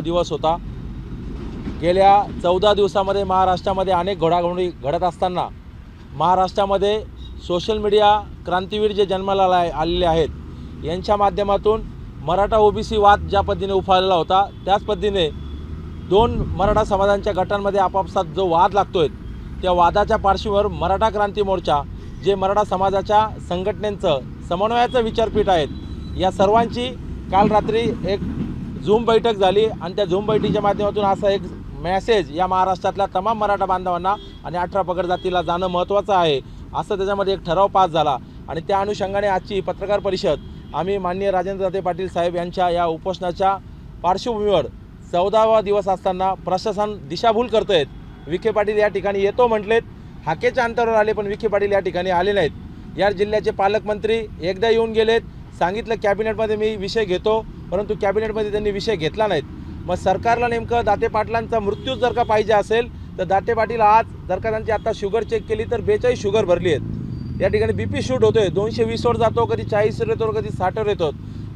दिवस होता। गेल्या 14 दिवसामध्ये महाराष्ट्रामध्ये अनेक घडामोडी घडत असताना महाराष्ट्रामध्ये सोशल मीडिया क्रांतीवीर जे जन्माला आलेले आहेत यांच्या माध्यमातून मराठा ओबीसी वाद ज्या पद्धतीने उफाळलेला होता त्याच पद्धतीने दोन मराठा समाजांच्या गटांमध्ये आपापसात जो वाद लागतोय त्या वादाच्या पार्श्वभूमीवर मराठा क्रांती मोर्चा जे मराठा समाजाच्या संघटनेचं समन्वयाचं विचारपीठ आहेत या सर्वांची काल रात्री एक झूम बैठक झाली आणि त्या झूम बैठकीच्या माध्यमातून असा एक मेसेज या महाराष्ट्रातल्या तमाम मराठा बांधवांना आणि 18 पगड जातीला जाणं महत्त्वाचं आहे असं त्याच्यामध्ये एक ठराव पास झाला। आणि त्या अनुषंगाने आजची पत्रकार परिषद आम्ही माननीय राजेंद्र दाते पाटील साहेब यांच्या या उपोषणाच्या पार्श्वभूमीवर 14वा दिवस असताना प्रशासन दिशाभूल करतोय। विखे पाटील या ठिकाणी येतो म्हटलेत, हाकेच्या अंतरावर आले पण विखे पाटील या ठिकाणी आले नाहीत। या जिल्ह्याचे पालकमंत्री एकदा येऊन गेलेत, सांगितलं कॅबिनेटमध्ये मी विषय घेतो, परंतु कॅबिनेटमध्ये त्यांनी विषय घेतला नाहीत। मग सरकारला नेमकं दाते पाटलांचा मृत्यू जर का पाहिजे असेल तर दाते पाटील आज जर का त्यांची आता शुगर चेक केली तर 42 शुगर भरली आहेत। या ठिकाणी बीपी शूट होतोय, 220वर जातो, कधी 40वर येतो, कधी 60वर येतो।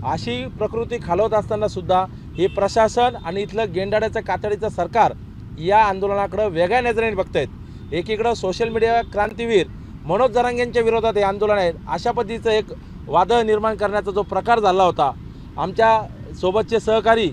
अशी प्रकृती खालवत असताना सुद्धा हे प्रशासन आणि इथलं गेंडाळ्याचं कातडीचं सरकार या आंदोलनाकडे वेगळ्या नजरेने बघतायत। एकीकडे सोशल मीडिया क्रांतीवीर मनोज जरांगेंच्या विरोधात हे आंदोलन आहे अशा पद्धतीचं एक वादळ निर्माण करण्याचा जो प्रकार झाला होता, आमच्या सोबतचे सहकारी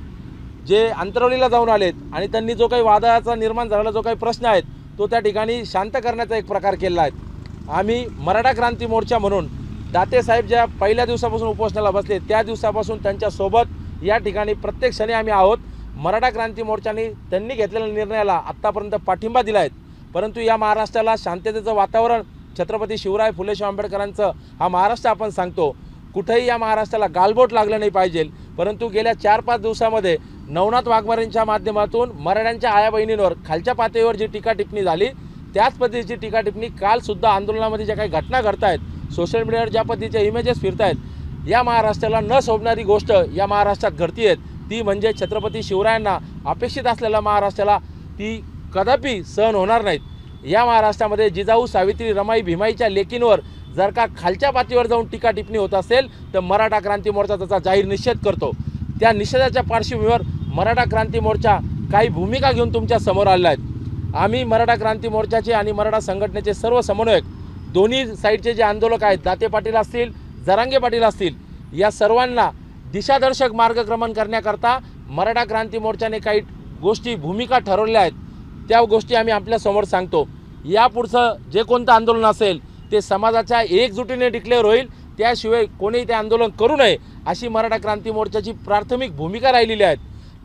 जे अंतरवलीला जाऊन आलेत आणि त्यांनी जो काही वादळाचा निर्माण झालेला जो काही प्रश्न आहेत तो त्या ठिकाणी शांत करण्याचा एक प्रकार केला आहे। आम्ही मराठा क्रांती मोर्चा म्हणून दाते साहेब ज्या पहिल्या दिवसापासून उपोषणाला बसले त्या दिवसापासून त्यांच्यासोबत या ठिकाणी प्रत्येक क्षणी आम्ही आहोत। मराठा क्रांती मोर्चाने त्यांनी घेतलेल्या निर्णयाला आत्तापर्यंत पाठिंबा दिला आहे, परंतु या महाराष्ट्राला शांततेचं वातावरण छत्रपती शिवराय फुले शाहू आंबेडकरांचं हा महाराष्ट्र आपण सांगतो, कुठेही या महाराष्ट्राला गालबोट लागलं नाही पाहिजे। परंतु गेल्या 4-5 दिवसामध्ये नवनाथ वाघमारेंच्या माध्यमातून मराठ्यांच्या आया बहिणींवर खालच्या पातळीवर जी टीका टिप्पणी झाली त्याच पद्धतीची टीका टिप्पणी कालसुद्धा आंदोलनामध्ये ज्या काही घटना घडत आहेत, सोशल मीडियावर ज्या पद्धतीचे इमेजेस फिरत आहेत, या महाराष्ट्राला न शोभणारी गोष्ट या महाराष्ट्रात घडती आहे ती म्हणजे छत्रपती शिवरायांना अपेक्षित असलेल्या महाराष्ट्राला ती कदापि सहन होणार नाहीत। या महाराष्ट्रामध्ये जिजाऊ सावित्री रमाई भीमाईच्या लेकींवर जर का खालच्या पातळीवर जाऊन टीका टिप्पणी होत असेल तर मराठा क्रांती मोर्चा त्याचा जाहीर निषेध करतो। त्या निषेधाच्या पार्श्वभूमीवर मराठा क्रांती मोर्चा काही भूमिका घेऊन तुमच्या समोर आलेला आहे। आम्ही मराठा क्रांती मोर्चाचे आणि मराठा संघटनेचे सर्व समन्वयक दोन्ही साईडचे जे आंदोलक आहेत दाते पाटील असतील जरांगे पाटील असतील या सर्वांना दिशादर्शक मार्गक्रमण करण्याकरता मराठा क्रांती मोर्चाने काही गोष्टी भूमिका ठरवल्या आहेत, त्या गोष्टी आम्ही आपल्यासमोर सांगतो। यापुढचं जे कोणतं आंदोलन असेल ते समाजाच्या एकजुटीने डिक्लेअर होईल, त्याशिवाय कोणीही ते आंदोलन करू नये अशी मराठा क्रांती मोर्चाची प्राथमिक भूमिका राहिलेली आहे।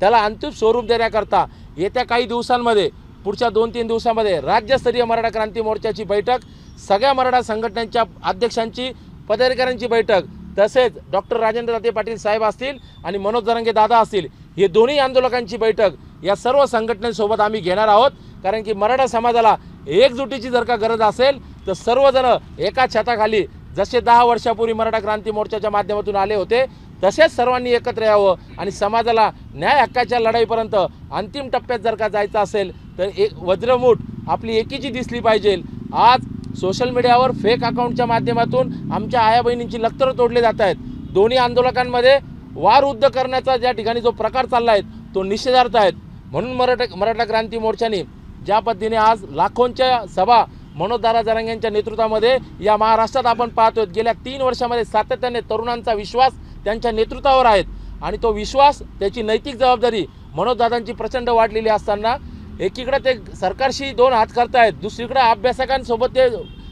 त्याला अंतिम स्वरूप देण्याकरता येत्या काही दिवसांमध्ये पुढच्या 2-3 दिवसांमध्ये राज्यस्तरीय मराठा क्रांती मोर्चाची बैठक, सगळ्या मराठा संघटनांच्या अध्यक्षांची पदाधिकाऱ्यांची बैठक, तसेच डॉक्टर राजेंद्र दाते पाटील साहेब असतील आणि मनोज जरांगे दादा असतील हे दोन्ही आंदोलकांची बैठक या सर्व संघटनांसोबत आम्ही घेणार आहोत। कारण की मराठा समाजाला एकजुटीची जर का गरज असेल तर सर्वजण एका छताखाली जसे 10 वर्षापूर्वी मराठा क्रांती मोर्चाच्या माध्यमातून आले होते तसेच सर्वांनी एकत्र यावं आणि समाजाला न्याय हक्काच्या लढाईपर्यंत अंतिम टप्प्यात जर का जायचं असेल तर एक वज्रमूठ आपली एकीची दिसली पाहिजे। आज सोशल मीडियावर फेक अकाउंटच्या माध्यमातून आमच्या आया बहिणींची लक्तरं तोडले जात आहेत। दोन्ही आंदोलकांमध्ये वार युद्ध करण्याचा ज्या ठिकाणी जो प्रकार चालला आहे तो निषेधार्थ आहेत। म्हणून मराठा क्रांती मोर्चाने ज्या पद्धतीने आज लाखोंच्या सभा मनोज दादा जरांगे यांच्या नेतृत्वामध्ये या महाराष्ट्रात आपण पाहतोय, गेल्या 3 वर्षामध्ये सातत्याने तरुणांचा विश्वास त्यांच्या नेतृत्वावर आहेत आणि तो विश्वास त्याची नैतिक जबाबदारी मनोज दादांची प्रचंड वाढलेली असताना एकीकडे ते सरकारशी 2 हात करतायत, दुसरीकडे अभ्यासकांसोबत ते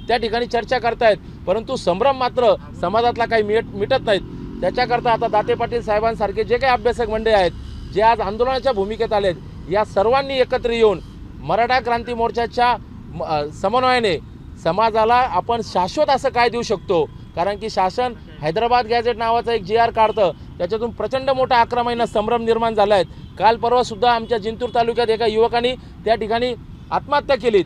त्या ठिकाणी चर्चा करतायत, परंतु संभ्रम मात्र समाजातला काही मिटत नाहीत। त्याच्याकरता आता दाते पाटील साहेबांसारखे जे काही अभ्यासक मंडळी आहेत जे आज आंदोलनाच्या भूमिकेत आलेत या सर्वांनी एकत्र येऊन मराठा क्रांती मोर्चाच्या समन्वयाने समाजाला आपण शाश्वत असं काय देऊ शकतो। कारण की शासन हैदराबाद गॅझेट नावाचा एक GR काढतं, त्याच्यातून प्रचंड मोठा 11 महिना संभ्रम निर्माण झाला आहे। काल परवासुद्धा आमच्या जिंतूर तालुक्यात एका युवकांनी त्या ठिकाणी आत्महत्या केलीत।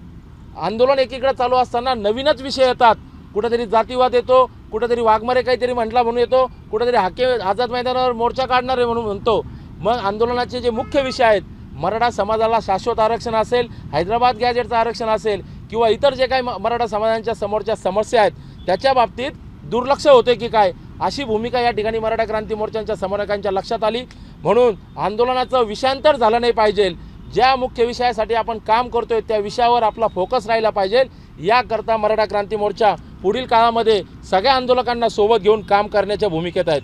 आंदोलन एकीकडे चालू असताना नवीनच विषय येतात, कुठेतरी जातीवाद येतो, कुठेतरी वाघमारे काहीतरी म्हटला म्हणून येतो, कुठेतरी हाके आझाद मैदानावर मोर्चा काढणार आहे म्हणून म्हणतो। मग आंदोलनाचे जे मुख्य विषय आहेत मराठा समाजाला शाश्वत आरक्षण असेल, हैदराबाद गॅझेटचं आरक्षण असेल किंवा इतर जे काही मराठा समाजांच्या समोरच्या समस्या आहेत त्याच्या बाबतीत दुर्लक्ष होते की काय, अशी भूमिका या ठिकाणी मराठा क्रांती मोर्चाच्या समन्वयकांच्या लक्षात आली म्हणून आंदोलनाचं विषयांतर झालं नाही पाहिजे. ज्या मुख्य विषयासाठी आपण काम करतोय त्या विषयावर आपला फोकस राहिला पाहिजे. याकरता मराठा क्रांती मोर्चा पुढील काळामध्ये सगळ्या आंदोलकांना सोबत घेऊन काम करण्याच्या भूमिकेत आहेत.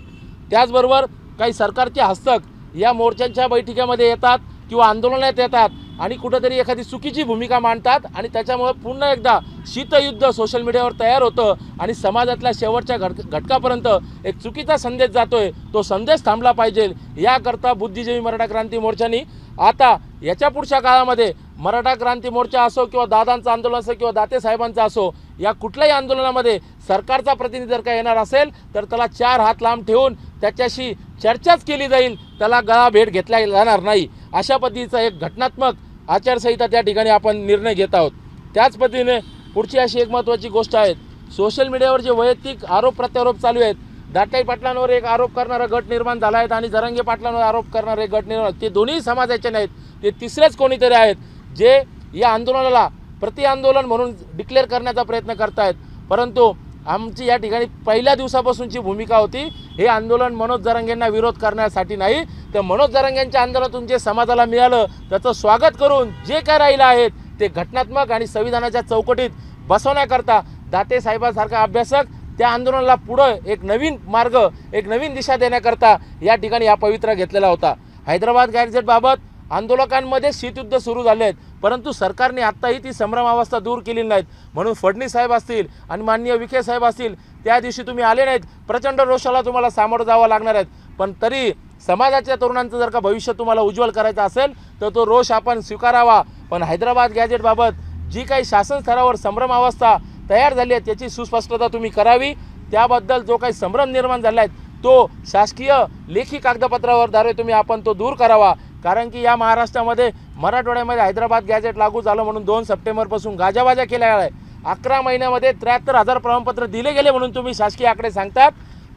त्याचबरोबर काही सरकारचे हस्तक या मोर्चांच्या बैठकीमध्ये येतात किंवा आंदोलनात येतात आणि कुठंतरी एखादी चुकीची भूमिका मांडतात आणि त्याच्यामुळे पुन्हा एकदा शीतयुद्ध सोशल मीडियावर तयार होतं आणि समाजातल्या शेवटच्या घटकापर्यंत एक चुकीचा संदेश जातोय. तो संदेश थांबला पाहिजे. याकरता बुद्धिजीवी मराठा क्रांती मोर्चानी आता याच्या पुढच्या काळामध्ये मराठा क्रांती मोर्चा असो किंवा दादांचं आंदोलन असो किंवा दाते साहेबांचं असो, या कुठल्याही आंदोलनामध्ये सरकारचा प्रतिनिधी जर का येणार असेल तर त्याला 4 हात लांब ठेवून त्याच्याशी चर्चाच केली जाईल, त्याला गळा भेट घेतला जाणार नाही. अशा पद्धतीचा एक घटनात्मक आचारसंहिता त्या ठिकाणी आपण निर्णय घेत आहोत. त्याच पद्धतीने पुढची अशी एक महत्त्वाची गोष्ट आहे, सोशल मीडियावर जे वैयक्तिक आरोप प्रत्यारोप चालू आहेत, दाताई पाटलांवर एक आरोप करणारा गट निर्माण झाला आहे आणि जरांगे पाटलांवर आरोप करणारे गट निर्माण, ते दोन्ही समाजाचे नाहीत, ते तिसरेच कोणीतरी आहेत जे या आंदोलनाला प्रतिआंदोलन म्हणून डिक्लेअर करण्याचा प्रयत्न करतायत. परंतु आमची या ठिकाणी पहिल्या दिवसापासूनची भूमिका होती, हे आंदोलन मनोज जरांगेंना विरोध करण्यासाठी नाही, तर मनोज जरांगेंच्या आंदोलनातून जे समाजाला मिळालं त्याचं स्वागत करून जे काय राहिलं आहेत ते घटनात्मक आणि संविधानाच्या चौकटीत बसवण्याकरता दाते साहेबांसारखा अभ्यासक त्या आंदोलनाला पुढं एक नवीन मार्ग, एक नवीन दिशा देण्याकरता या ठिकाणी हा पवित्रा घेतलेला होता. हैदराबाद गॅजेटबाबत आंदोलकांमध्ये शीतयुद्ध सुरू झाले आहेत, परंतु सरकारने आत्ताही ती संभ्रमावस्था दूर केली नाहीत. म्हणून फडणवीस साहेब असतील आणि माननीय विखे साहेब असतील, त्या दिवशी तुम्ही आले नाहीत, प्रचंड रोषाला तुम्हाला सामोरं जावं लागणार आहेत. पण तरी समाजाच्या तरुणांचं जर का भविष्य तुम्हाला उज्ज्वल करायचं असेल तर तो रोष आपण स्वीकारावा. पण हैदराबाद गॅजेटबाबत जी काही शासन स्तरावर संभ्रमावस्था तयार झाली आहे त्याची सुस्पष्टता तुम्ही करावी. त्याबद्दल जो काही संभ्रम निर्माण झाला आहे तो शासकीय लेखी कागदपत्रावर तुम्ही आपण तो दूर करावा. कारण की या महाराष्ट्रामध्ये मराठवाड्यामध्ये हैदराबाद गॅजेट लागू झालं म्हणून 2 सप्टेंबरपासून गाजावाजा केला आहे. 11 महिन्यामध्ये 73,000 प्रमाणपत्र दिले गेले म्हणून तुम्ही शासकीय आकडे सांगतात.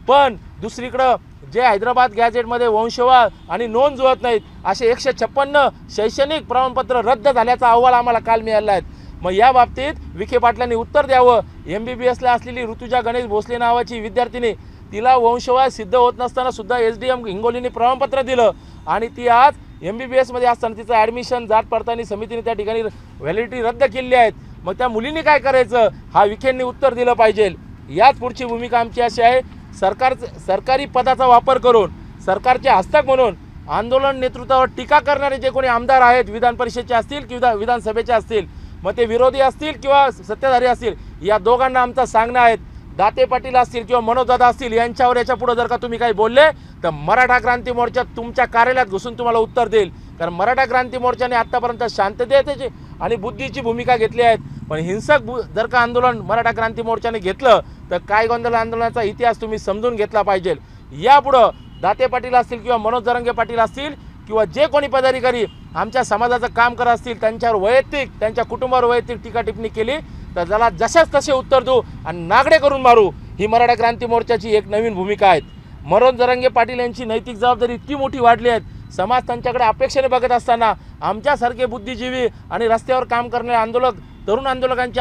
पण दुसरीकडं जे हैदराबाद गॅजेटमध्ये वंशवाद आणि नोंद जुळत नाहीत असे 156 शैक्षणिक प्रमाणपत्र रद्द झाल्याचा अहवाल आम्हाला काल मिळाला आहे. मग या बाबतीत विखे पाटलांनी उत्तर द्यावं. MBBSला असलेली ऋतुजा गणेश भोसले नावाची विद्यार्थिनी, तिला वंशवाद सिद्ध होत नसताना सुद्धा SDM हिंगोलीने प्रमाणपत्र दिलं आणि ती आज MBBSमध्ये असताना तिचं ॲडमिशन जात पडताळणी समितीने त्या ठिकाणी व्हॅलिडिटी रद्द केली आहेत. मग त्या मुलींनी काय करायचं हा विखेंनी उत्तर दिलं पाहिजे. याच पुढची भूमिका आमची अशी आहे, सरकारी पदाचा वापर करून सरकारचे हस्तक म्हणून आंदोलन नेतृत्वावर टीका करणारे जे कोणी आमदार आहेत, विधान परिषदेचे असतील किंवा विधानसभेचे असतील, मग ते विरोधी असतील किंवा सत्ताधारी असतील, या दोघांना आमचं सांगणं आहे, दाते पाटील असतील किंवा मनोजदादा असतील, यांच्यावर याच्या पुढे जर का तुम्ही काही बोलले तर मराठा क्रांती मोर्चा तुमच्या कार्यालयात घुसून तुम्हाला उत्तर देईल. कारण मराठा क्रांती मोर्चाने आत्तापर्यंत शांततेची आणि बुद्धीची भूमिका घेतली आहे. पण हिंसक जर का आंदोलन मराठा क्रांती मोर्चाने घेतलं तर काय गोंधळ आंदोलनाचा इतिहास तुम्ही समजून घेतला पाहिजे. यापुढं दाते पाटील असतील किंवा मनोज जरांगे पाटील असतील किंवा जे कोणी पदाधिकारी आमच्या समाजाचं काम करत असतील त्यांच्यावर वैयक्तिक, त्यांच्या कुटुंबावर वैयक्तिक टीका टिप्पणी केली तर त्याला जशाच तसे उत्तर देऊ आणि नागडे करून मारू. ही मराठा क्रांती मोर्चाची एक नवीन भूमिका आहे. मनोज जरांगे पाटील यांची नैतिक जबाबदारी इतकी मोठी वाढली आहे, समाज त्यांच्याकडे अपेक्षेने बघत असताना आमच्यासारखे बुद्धिजीवी आणि रस्त्यावर काम करणारे आंदोलक, तरुण आंदोलकांची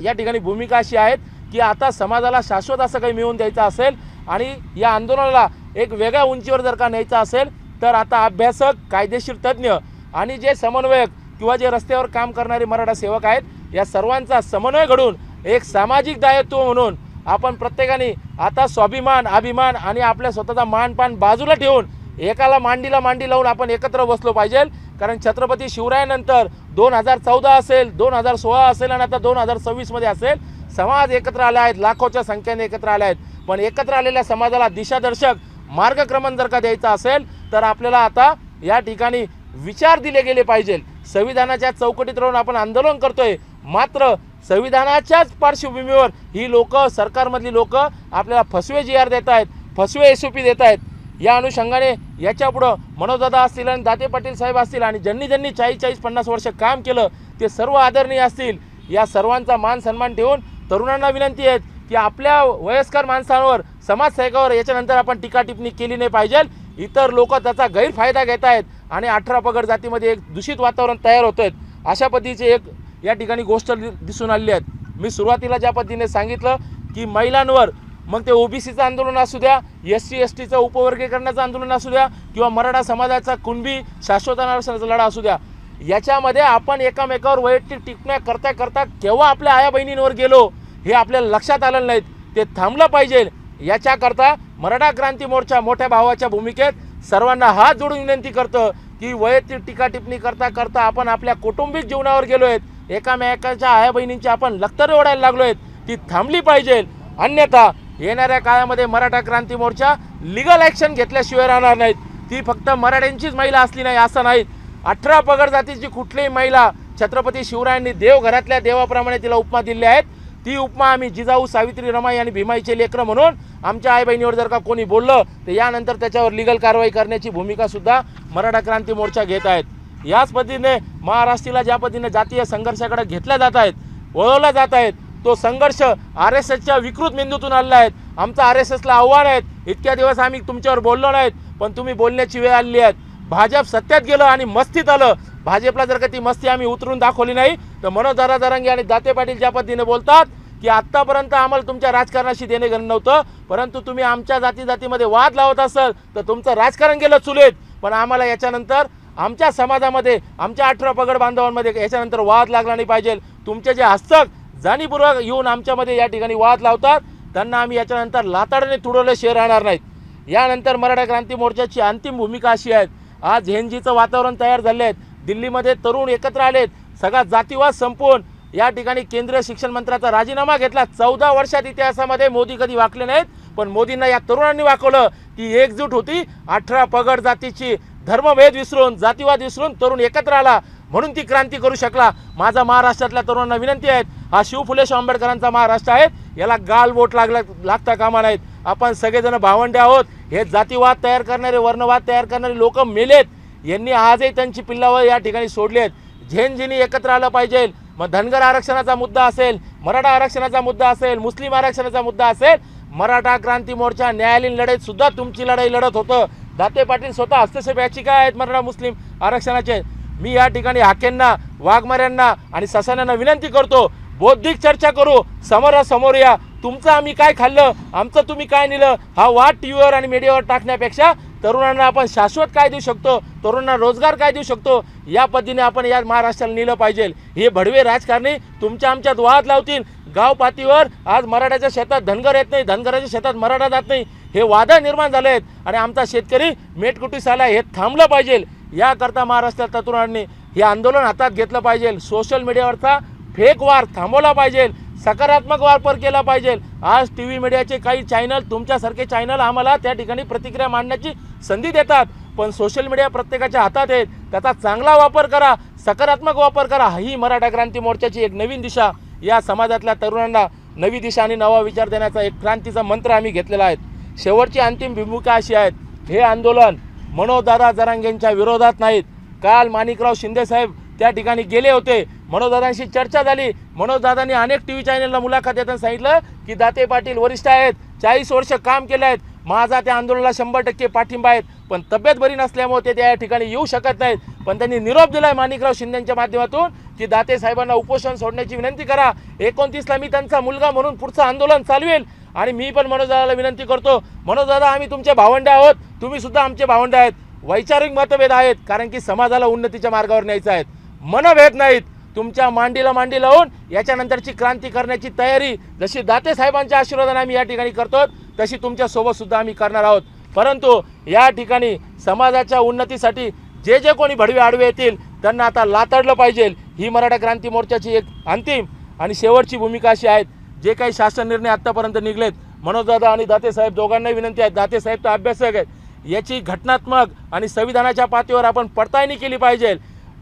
या ठिकाणी भूमिका अशी आहेत की आता समाजाला शाश्वत असं काही मिळवून द्यायचं असेल आणि या आंदोलनाला एक वेगळ्या उंचीवर जर का न्यायचं असेल तर आता अभ्यासक, कायदेशीर तज्ज्ञ आणि जे समन्वयक किंवा जे रस्त्यावर काम करणारे मराठा सेवक आहेत, या सर्वांचा समन्वय घडून एक सामाजिक दायित्व म्हणून आपण प्रत्येकाने आता स्वाभिमान, अभिमान आणि आपल्या स्वतःचा मानपान बाजूला ठेवून एकाला मांडीला मांडी लावून आपण एकत्र बसलो पाहिजे. कारण छत्रपती शिवरायानंतर 2014 असेल, 2016 असेल आणि आता 2026मध्ये असेल, समाज एकत्र आले आहेत, लाखोच्या संख्येने एकत्र आले आहेत. पण एकत्र आलेल्या समाजाला दिशादर्शक मार्गक्रमण जर का द्यायचा असेल तर आपल्याला आता या ठिकाणी विचार दिले गेले पाहिजे. संविधानाच्या चौकटीत राहून आपण आंदोलन करतोय, मात्र संविधानाच्याच पार्श्वभूमीवर ही लोक, सरकारमधली लोक आपल्याला फसवे GR देत आहेत, फसवे SOP देत आहेत. या अनुषंगाने याच्यापुढं मनोजदादा असतील आणि दाते पाटील साहेब असतील आणि ज्यांनी 40-50 वर्ष काम केलं ते सर्व आदरणीय असतील. या सर्वांचा मान सन्मान ठेवून तरुणांना विनंती आहे की आपल्या वयस्कर माणसांवर, समाजसेवकावर याच्यानंतर आपण टीका टिप्पणी केली नाही पाहिजे. इतर लोक त्याचा गैरफायदा घेत आहेत आणि 18 पगड जातीमध्ये एक दूषित वातावरण तयार होतं आहे. अशा पद्धतीचे एक या ठिकाणी गोष्ट दिसून आलेली आहेत. मी सुरुवातीला ज्या पद्धतीने सांगितलं की महिलांवर मग ते ओबीसीचं आंदोलन असू द्या, SC STचं उपवर्गीकरणाचं आंदोलन असू द्या, किंवा मराठा समाजाचा कुणबी शाश्वत आरक्षणाचा लढा असू द्या, याच्यामध्ये आपण एकामेकावर वैयक्तिक टिप्पण्या करता करता केव्हा आपल्या आया बहिणींवर गेलो हे आपल्याला लक्षात आलं नाहीत. ते थांबलं पाहिजे. याच्याकरता मराठा क्रांती मोर्चा मोठ्या भावाच्या भूमिकेत सर्वांना हात जोडून विनंती करतं की वैयक्तिक टीका टिप्पणी करता करता आपण आपल्या कौटुंबिक जीवनावर गेलो आहेत, एकामेकाच्या आया बहिणींची आपण लक्तरे ओढायला लागलो आहेत, ती थांबली पाहिजे. अन्यथा येणाऱ्या काळामध्ये मराठा क्रांती मोर्चा लिगल ॲक्शन घेतल्याशिवाय राहणार नाहीत. ती फक्त मराठ्यांचीच महिला असली नाही असं नाही, 18 पगड जातीची कुठलीही महिला छत्रपती शिवरायांनी देवघरातल्या देवाप्रमाणे तिला उपमा दिल्या आहेत. ती उपमा आम्ही जिजाऊ, सावित्री, रमाई आणि भीमाईचे लेकरं म्हणून आमच्या आई बहिणीवर जर का कोणी बोललं तर यानंतर त्याच्यावर लिगल कारवाई करण्याची भूमिकासुद्धा मराठा क्रांती मोर्चा घेत आहेत. याच पद्धतीने महाराष्ट्राला ज्या पद्धतीने जातीय संघर्षाकडे घेतल्या जात आहेत, वळवल्या जात आहेत, तो संघर्ष RSSच्या विकृत मेंदूतून आलेला आहे. आमचं RSSला आव्हान आहे, इतक्या दिवस आम्ही तुमच्यावर बोललो नाहीत, पण तुम्ही बोलण्याची वेळ आलेली आहे. भाजप सत्यात गेलं आणि मस्तीत आलं. भाजपला जर का ती मस्ती आम्ही उतरून दाखवली नाही तर मनोज दादा जरांगे आणि दाते पाटील ज्या पद्धतीने बोलतात की आत्तापर्यंत आम्हाला तुमच्या राजकारणाशी देणे घेणं नव्हतं, परंतु तुम्ही आमच्या जातीमध्ये वाद लावत असाल तर तुमचं राजकारण गेलं चुलीत. पण आम्हाला याच्यानंतर आमच्या समाजामध्ये, आमच्या 18 पगड बांधवांमध्ये याच्यानंतर वाद लागला नाही पाहिजे. तुमचे जे हस्तक जाणीवपूर्वक येऊन आमच्यामध्ये या ठिकाणी वाद लावतात त्यांना आम्ही याच्यानंतर लाताडने तुडवल्याशिवाय राहणार नाहीत. यानंतर मराठा क्रांती मोर्चाची अंतिम भूमिका अशी आहे, आज झेंजीचं वातावरण तयार झाले आहेत. दिल्लीमध्ये तरुण एकत्र आलेत, सगळा जातीवाद संपवून या ठिकाणी केंद्रीय शिक्षण मंत्र्याचा राजीनामा घेतला. 14 वर्षात इतिहासामध्ये मोदी कधी वाकले नाहीत, पण मोदींना या तरुणांनी वाकवलं. ती एकजूट होती 18 पगड जातीची, धर्मभेद विसरून, जातीवाद विसरून तरुण एकत्र आला म्हणून ती क्रांती करू शकला. माझा महाराष्ट्रातल्या तरुणांना विनंती आहे, हा शिवफुले आंबेडकरांचा महाराष्ट्र आहे, याला गालबोट लागता कामा नाहीत. आपण सगळेजण भावंडे आहोत. हे जातीवाद तयार करणारे, वर्णवाद तयार करणारे लोक मेलेत. यांनी आजही त्यांची पिल्लावर या ठिकाणी सोडलेत. झेंजीनी एकत्र आलं पाहिजे. मग धनगर आरक्षणाचा मुद्दा असेल, मराठा आरक्षणाचा मुद्दा असेल, मुस्लिम आरक्षणाचा मुद्दा असेल, मराठा क्रांती मोर्चा न्यायालयीन लढाईत सुद्धा तुमची लढाई लढत होतं. दाते पाटील स्वतः हस्तक्षेप याचिका आहेत मराठा मुस्लिम आरक्षणाचे. मी या ठिकाणी हाकेंना, वाघमाऱ्यांना आणि ससान्यांना विनंती करतो, बौद्धिक चर्चा करू, समोरासमोर या. तुमचं आम्ही काय खाल्लं, आमचं तुम्ही काय नेलं, हा वाद टीव्हीवर आणि मीडियावर टाकण्यापेक्षा तरुणांना आपण शाश्वत काय देऊ शकतो, तरुणांना रोजगार काय देऊ शकतो, या पद्धतीने आपण या महाराष्ट्राला नेलं पाहिजे. हे भडवे राजकारणी तुमच्या आमच्यात वाद लावतील. गाव पातळीवर आज मराठ्याच्या शेतात धनगर येत नाही, धनगराच्या शेतात मराठा जात नाही, हे वाद निर्माण झाले आहेत आणि आमचा शेतकरी मेटकुटीस आला. हे थांबलं पाहिजे. याकरता महाराष्ट्रातल्या तरुणांनी हे आंदोलन हातात घेतलं पाहिजे. सोशल मीडियावरचा फेक वार थांबवला पाहिजे, सकारात्मक वापर केला पाहिजे. आज TV मीडियाचे काही चॅनल, तुमच्यासारखे चॅनल आम्हाला त्या ठिकाणी प्रतिक्रिया मांडण्याची संधी देतात, पण सोशल मीडिया प्रत्येकाच्या हातात आहे. त्याचा चांगला वापर करा, सकारात्मक वापर करा. ही मराठा क्रांती मोर्चाची एक नवीन दिशा, या समाजातल्या तरुणांना नवी दिशा आणि नवा विचार देण्याचा एक क्रांतीचा मंत्र आम्ही घेतलेला आहे. शेवटची अंतिम भूमिका अशी आहे, हे आंदोलन मनोजदादा जरांगेंच्या विरोधात नाहीत. काल माणिकराव शिंदे साहेब त्या ठिकाणी गेले होते, मनोजदादांशी चर्चा झाली. मनोजदादांनी अनेक TV चॅनलला मुलाखत देताना सांगितलं की दाते पाटील वरिष्ठ आहेत, 40 वर्ष काम केलं आहेत, माझा त्या आंदोलनाला 100% पाठिंबा आहेत, पण तब्येत बरी नसल्यामुळे ते त्या ठिकाणी येऊ शकत नाहीत. पण त्यांनी निरोप दिला आहे माणिकराव शिंदेंच्या माध्यमातून की दाते साहेबांना उपोषण सोडण्याची विनंती करा. 29ला मी त्यांचा मुलगा म्हणून पुढचं आंदोलन चालवेल. आणि मी पण मनोजदादाला विनंती करतो, मनोजदादा आम्ही तुमचे भावंडे आहोत, तुम्ही सुद्धा आमचे भावंडे आहेत. वैचारिक मतभेद आहेत, कारण की समाजाला उन्नतीच्या मार्गावर न्यायचं आहे, मनभेद नाहीत. तुमच्या मांडीला मांडी लावून याच्यानंतरची क्रांती करण्याची तयारी जशी दाते साहेबांच्या आशीर्वादाने आम्ही या ठिकाणी करतो, तशी तुमच्यासोबत सुद्धा आम्ही करणार आहोत. परंतु या ठिकाणी समाजाच्या उन्नतीसाठी जे जे कोणी भडवे आडवे येतील त्यांना आता लाताडलं पाहिजे. ही मराठा क्रांती मोर्चाची एक अंतिम आणि शेवटची भूमिका अशी आहे. जे काही शासन निर्णय आत्तापर्यंत निघलेत, मनोजदादा आणि दाते साहेब दोघांनाही विनंती आहे, दाते साहेब तर अभ्यासक आहेत, याची घटनात्मक आणि संविधानाच्या पातळीवर आपण पडताळणी केली पाहिजे.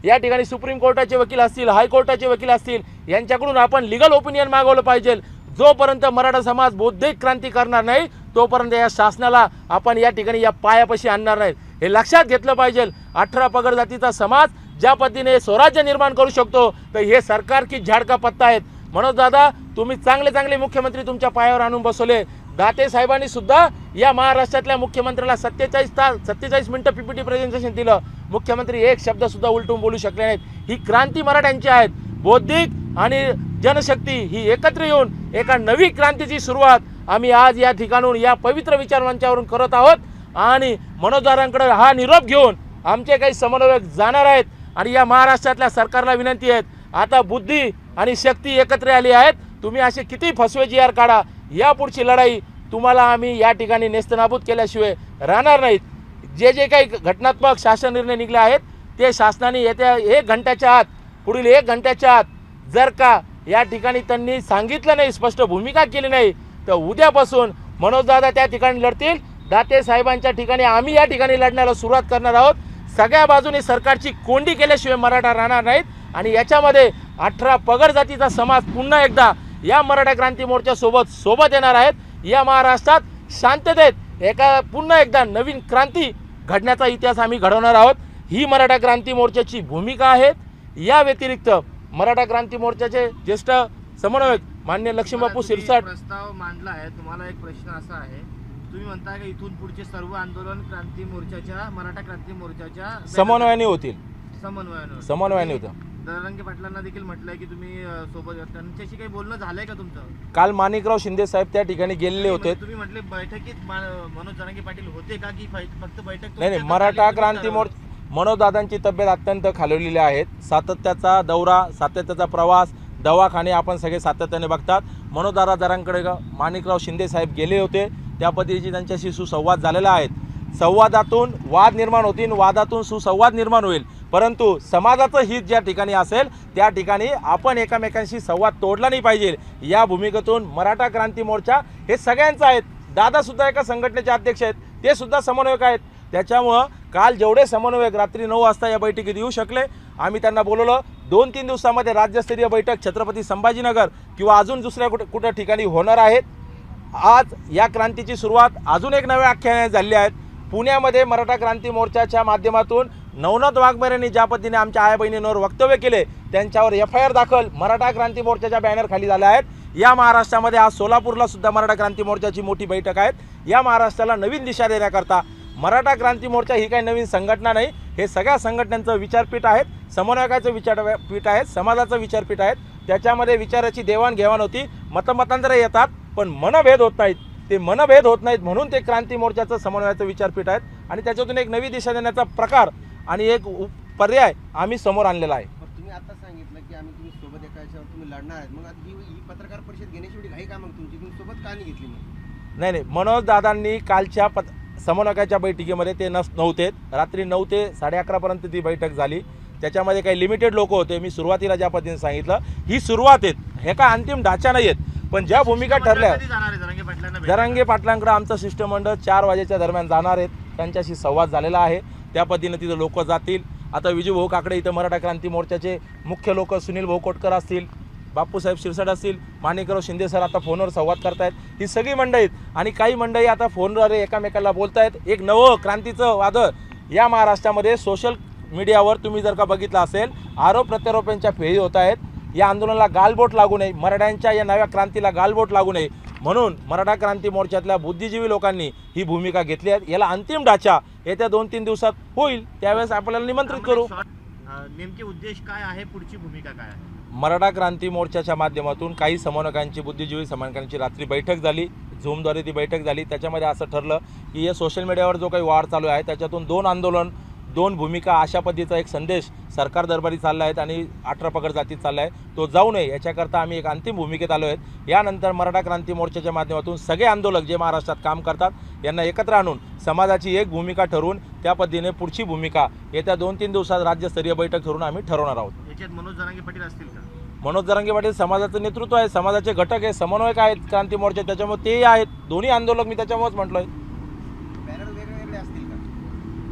या ठिकाणी सुप्रीम कोर्टाचे वकील असतील, हायकोर्टाचे वकील असतील, यांच्याकडून आपण लिगल ओपिनियन मागवलं पाहिजे. जोपर्यंत मराठा समाज बौद्धिक क्रांती करणार नाही तोपर्यंत या शासनाला आपण या ठिकाणी या पायापाशी आणणार नाहीत. हे लक्षात घेतलं पाहिजे. 18 पगड जातीचा समाज ज्या पद्धतीने स्वराज्य निर्माण करू शकतो, तर हे सरकार की झाड का पत्ता आहेत. मनोज दादा, तुम्ही चांगले चांगले मुख्यमंत्री तुमच्या पायावर आणून बसवले. दाते साहेबांनी सुद्धा या महाराष्ट्रातल्या मुख्यमंत्र्याला 47 मिनिटं PPT प्रेझेंटेशन दिलं. मुख्यमंत्री एक शब्द सुद्धा उलटून बोलू शकले नाहीत. ही क्रांती मराठ्यांची आहेत. बौद्धिक आणि जनशक्ती ही एकत्र येऊन एका नवी क्रांतीची सुरुवात आम्ही आज या ठिकाणून या पवित्र विचारमंचावरून करत आहोत आणि मनोज दादांकडे हा निरोप घेऊन आमचे काही समन्वयक जाणार आहेत आणि या महाराष्ट्रातल्या सरकारला विनंती आहे, आता बुद्धी आणि शक्ती एकत्र आली आहेत, तुम्ही असे किती फसवे जी आर काढा, यापुढची लढाई तुम्हाला आम्ही या ठिकाणी नेस्तनाबूत केल्याशिवाय राहणार नाहीत। जे जे काही घटनात्मक शासन निर्णय निघले आहेत ते शासनाने येत्या 1 घंट्याच्या आत, पुढील 1 घंट्याच्या आत जर का या ठिकाणी त्यांनी सांगितलं नाही, स्पष्ट भूमिका केली नाही, तर उद्यापासून मनोजदादा त्या ठिकाणी लढतील, दाते साहेबांच्या ठिकाणी आम्ही या ठिकाणी लढण्याला सुरुवात करणार आहोत। सगळ्या बाजूने सरकारची कोंडी केल्याशिवाय मराठा राहणार नाहीत आणि याच्यामध्ये 18 पगड जातीचा समाज पुन्हा एकदा या मराठा क्रांती मोर्चा सोबत येणार आहेत। या महाराष्ट्रात शांततेत पुन्हा एकदा नवीन क्रांती घडण्याचा इतिहास आम्ही घडवणार आहोत। ही मराठा क्रांती मोर्चाची भूमिका आहे। या व्यतिरिक्त मराठा क्रांती मोर्चाचे ज्येष्ठ समन्वयक माननीय लक्ष्मीबापू सिरसाट प्रस्ताव मांडला आहे। तुम्हाला एक प्रश्न असा आहे, तुम्ही म्हणताय की इथून पुढचे सर्व आंदोलन क्रांती मोर्चाच्या, मराठा क्रांती मोर्चाच्या समन्वयाने होतील, समन्वयाने होतं। दरंगे पाटलांना देखील म्हटलंय की तुम्ही सोबत, त्यांच्याशी काही बोलणं झालंय का तुमचं? काल माणिकराव शिंदे साहेब त्या ठिकाणी गेलेले होते। तुम्ही म्हटले बैठकीत मनोज दरंगे पाटील होते का, की फक्त बैठक? नाही, मराठा क्रांती मोर्चा मनोजदादांची तब्येत अत्यंत खालवलेली आहे। सातत्याचा दौरा, सातत्याचा प्रवास, दवाखाने आपण सगळे सातत्याने बघतात। मनोजदादा जरांकडे माणिकराव शिंदे साहेब गेले होते, त्या पद्धतीची त्यांच्याशी सुसंवाद झालेला आहे। संवादातून वाद निर्माण होतील, वादातून सुसंवाद निर्माण होईल, परंतु समाजाचं हित ज्या ठिकाणी असेल त्या ठिकाणी आपण एकमेकांशी संवाद तोडला नाही पाहिजे। या भूमिकेतून मराठा क्रांती मोर्चा हे सगळ्यांचं आहेत। दादासुद्धा एका संघटनेचे अध्यक्ष आहेत, ते सुद्धा समन्वयक आहेत। त्याच्यामुळं काल जेवढे समन्वयक रात्री 9 वाजता या बैठकीत येऊ शकले, आम्ही त्यांना बोलवलं। 2-3 दिवसामध्ये राज्यस्तरीय बैठक छत्रपती संभाजीनगर किंवा अजून दुसऱ्या कुठं ठिकाणी होणार आहेत। आज या क्रांतीची सुरुवात अजून एक नव्या आख्याने झालेली आहेत। पुण्यामध्ये मराठा क्रांती मोर्चाच्या माध्यमातून नवनाथ वाघमारेंनी ज्या पद्धतीने आमच्या आया बहिणींवर वक्तव्य केले, त्यांच्यावर FIR दाखल मराठा क्रांती मोर्चाच्या बॅनर खाली झाले आहेत। या महाराष्ट्रामध्ये आज सोलापूरला सुद्धा मराठा क्रांती मोर्चाची मोठी बैठक आहे। या महाराष्ट्राला नवीन दिशा देण्याकरता मराठा क्रांती मोर्चा ही काही नवीन संघटना नाही, हे सगळ्या संघटनांचं विचारपीठ आहेत, समन्वयकाचं विचारपीठ आहे, समाजाचं विचारपीठ आहे। त्याच्यामध्ये विचाराची देवाणघेवाण होती, मतमतांतरे येतात, पण मनभेद होत नाहीत। ते मनभेद होत नाहीत म्हणून ते क्रांती मोर्चाचं समन्वयाचं विचारपीठ आहेत आणि त्याच्यातून एक नवी दिशा देण्याचा प्रकार आणि एक पर्याय आम्ही समोर आणलेला आहे। तुम्ही आता सांगितलं की आम्ही तुम्ही सोबत एका याच्यावर तुम्ही लढणार आहेत, मग आता ही पत्रकार परिषद घेण्याची एवढी घाई का मग तुमची? तुम्ही सोबत का नाही घेतली? मग नाही, मनोज दादांनी कालच्या समन्वयकाच्या बैठकीमध्ये ते नव्हते। रात्री 9 ते 11:30 पर्यंत ती बैठक झाली। त्याच्यामध्ये काही लिमिटेड लोक होते। मी सुरुवातीला ज्या पद्धतीने सांगितलं, ही सुरुवात आहे, हे काय अंतिम ढाचा नाही आहेत, पण ज्या भूमिका ठरल्या जरांगे पाटलांकडे आमचं शिष्टमंडळ 4 वाजेच्या दरम्यान जाणार आहेत। त्यांच्याशी संवाद झालेला आहे, त्या पद्धतीने तिथं लोक जातील। आता विजूभाऊ काकडे इथं मराठा क्रांती मोर्चाचे मुख्य लोक सुनील भाऊ कोटकर असतील, बापूसाहेब शिरसाट असतील, माणिकराव शिंदे सर आता फोनवर संवाद करतायत। ही सगळी मंडळी आणि काही मंडळी आता फोनवर एकामेकाला बोलतायत। एक नवं क्रांतीचं वादळ या महाराष्ट्रामध्ये सोशल मीडियावर तुम्ही जर का बघितलं असेल, आरोप प्रत्यारोपांच्या फेरी होत आहेत। या आंदोलनाला गालबोट लागू नये, मराठ्यांच्या या नव्या क्रांतीला गालबोट लागू नये म्हणून मराठा क्रांती मोर्चातल्या बुद्धिजीवी लोकांनी ही भूमिका घेतली आहे। याला अंतिम ढाचा येत्या 2-3 दिवसात होईल, त्यावेळेस आपल्याला निमंत्रित करू। नेमके उद्देश काय आहे, पुढची भूमिका काय आहे? मराठा क्रांती मोर्चाच्या माध्यमातून काही समन्वयकांची, बुद्धिजीवी समन्वयकांची रात्री बैठक झाली, झूमद्वारे ती बैठक झाली। त्याच्यामध्ये असं ठरलं की या सोशल मीडियावर जो काही वार चालू आहे त्याच्यातून 2 आंदोलन 2 भूमिका अशा पद्धतीचा एक संदेश सरकार दरबारी चालला आहे आणि 18 पगड जातीत चालला आहे, तो जाऊ नये याच्याकरता आम्ही एक अंतिम भूमिकेत आलो आहेत। यानंतर मराठा क्रांती मोर्चाच्या माध्यमातून सगळे आंदोलक जे महाराष्ट्रात काम करतात यांना एकत्र आणून समाजाची एक भूमिका ठरवून त्या पद्धतीने पुढची भूमिका येत्या 2-3 दिवसात राज्यस्तरीय बैठक ठरवून आम्ही ठरवणार आहोत। याच्यात मनोज दरंगे पाटील असतील का? मनोज दरंगे पाटील समाजाचं नेतृत्व आहे, समाजाचे घटक आहे, समन्वयक आहेत क्रांती मोर्चा, त्याच्यामुळे ते आहेत दोन्ही आंदोलक। मी त्याच्यामुळेच म्हटलोय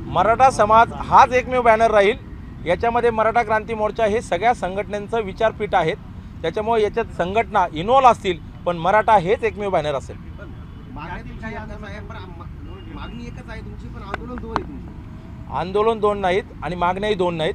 मराठा समाज हाच एकमेव बॅनर राहील। याच्यामध्ये मराठा क्रांती मोर्चा हे सगळ्या संघटनांचं विचारपीठ आहेत, त्याच्यामुळे याच्यात संघटना इन्व्हॉल्व असतील, पण मराठा हेच एकमेव बॅनर असेल। आंदोलन 2 नाहीत आणि मागण्याही 2 नाहीत।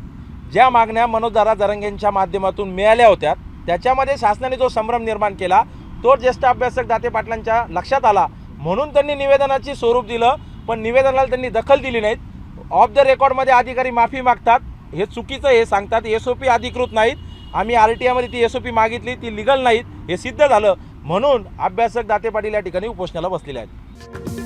ज्या मागण्या मनोजदादा जरांगेंच्या माध्यमातून मिळाल्या होत्या त्याच्यामध्ये शासनाने जो संभ्रम निर्माण केला तो ज्येष्ठ अभ्यासक दाते पाटलांच्या लक्षात आला म्हणून त्यांनी निवेदनाची स्वरूप दिलं, पण निवेदनाला त्यांनी दखल दिली नाहीत। ऑफ द रेकॉर्डमध्ये अधिकारी माफी मागतात, हे चुकीचं हे सांगतात। SOP अधिकृत नाहीत, आम्ही RTI मध्ये ती SOP मागितली, ती लिगल नाहीत, हे सिद्ध झालं। म्हणून अभ्यासक दाते पाटील या ठिकाणी उपोषणाला बसलेले आहेत.